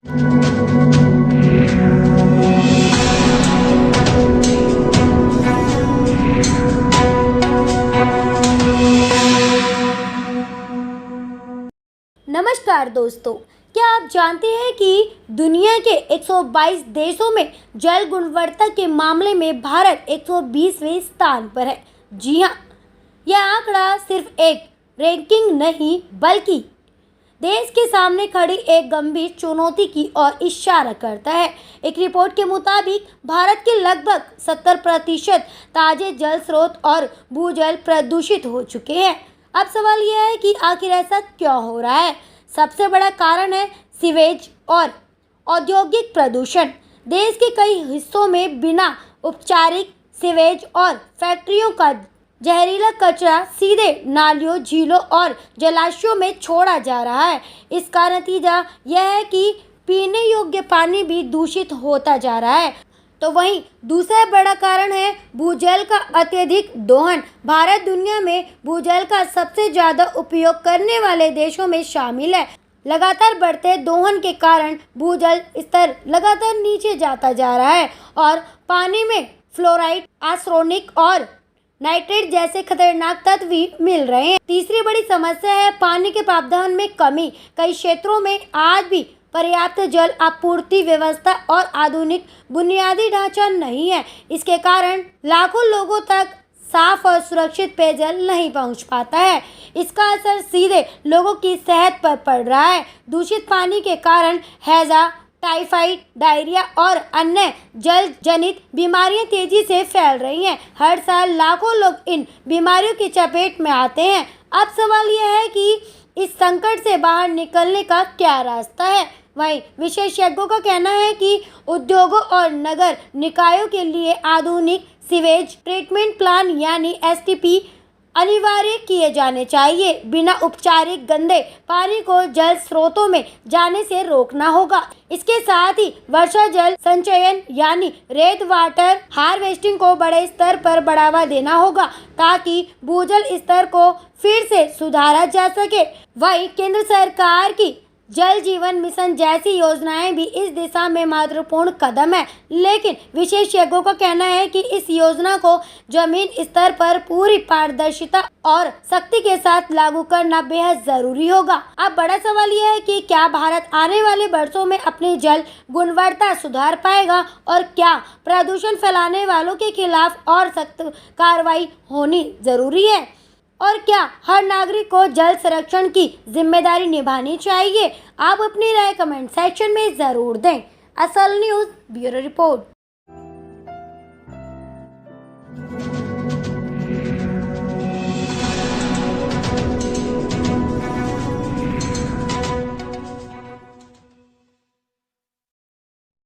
नमस्कार दोस्तों, क्या आप जानते हैं कि दुनिया के 122 देशों में जल गुणवत्ता के मामले में भारत 120वें स्थान पर है। जी हाँ, यह आंकड़ा सिर्फ एक रैंकिंग नहीं बल्कि देश के सामने खड़ी एक गंभीर चुनौती की ओर इशारा करता है। एक रिपोर्ट के मुताबिक भारत के लगभग 70% ताजे जल स्रोत और भूजल प्रदूषित हो चुके हैं। अब सवाल यह है कि आखिर ऐसा क्यों हो रहा है। सबसे बड़ा कारण है सीवेज और औद्योगिक प्रदूषण। देश के कई हिस्सों में बिना औपचारिक सीवेज और फैक्ट्रियों का जहरीला कचरा सीधे नालियों, झीलों और जलाशयों में छोड़ा जा रहा है। इसका नतीजा यह है कि पीने योग्य पानी भी दूषित होता जा रहा है। तो वहीं दूसरा बड़ा कारण है भूजल का अत्यधिक दोहन। भारत दुनिया में भूजल का सबसे ज़्यादा उपयोग करने वाले देशों में शामिल है। लगातार बढ़ते दोहन के कारण भूजल स्तर लगातार नीचे जाता जा रहा है और पानी में फ्लोराइड, आर्सेनिक और नाइट्रेट जैसे खतरनाक तत्व भी मिल रहे हैं। तीसरी बड़ी समस्या है पानी के प्रावधान में कमी। कई क्षेत्रों में आज भी पर्याप्त जल आपूर्ति व्यवस्था और आधुनिक बुनियादी ढांचा नहीं है। इसके कारण लाखों लोगों तक साफ और सुरक्षित पेयजल नहीं पहुंच पाता है। इसका असर सीधे लोगों की सेहत पर पड़ रहा है। दूषित पानी के कारण हैजा, टाइफाइड, डायरिया और अन्य जल जनित बीमारियां तेजी से फैल रही हैं। हर साल लाखों लोग इन बीमारियों की चपेट में आते हैं। अब सवाल यह है कि इस संकट से बाहर निकलने का क्या रास्ता है। वहीं विशेषज्ञों का कहना है कि उद्योगों और नगर निकायों के लिए आधुनिक सीवेज ट्रीटमेंट प्लान यानी एसटीपी अनिवार्य किए जाने चाहिए। बिना औपचारिक गंदे पानी को जल स्रोतों में जाने से रोकना होगा। इसके साथ ही वर्षा जल संचयन यानी रेन वाटर हार्वेस्टिंग को बड़े स्तर पर बढ़ावा देना होगा ताकि भूजल स्तर को फिर से सुधारा जा सके। वहीं केंद्र सरकार की जल जीवन मिशन जैसी योजनाएं भी इस दिशा में महत्वपूर्ण कदम है, लेकिन विशेषज्ञों का कहना है कि इस योजना को जमीन स्तर पर पूरी पारदर्शिता और सख्ती के साथ लागू करना बेहद जरूरी होगा। अब बड़ा सवाल यह है कि क्या भारत आने वाले वर्षों में अपनी जल गुणवत्ता सुधार पाएगा और क्या प्रदूषण फैलाने वालों के खिलाफ और सख्त कार्रवाई होनी जरूरी है और क्या हर नागरिक को जल संरक्षण की जिम्मेदारी निभानी चाहिए। आप अपनी राय कमेंट सेक्शन में ज़रूर दें। असल न्यूज़ ब्यूरो रिपोर्ट।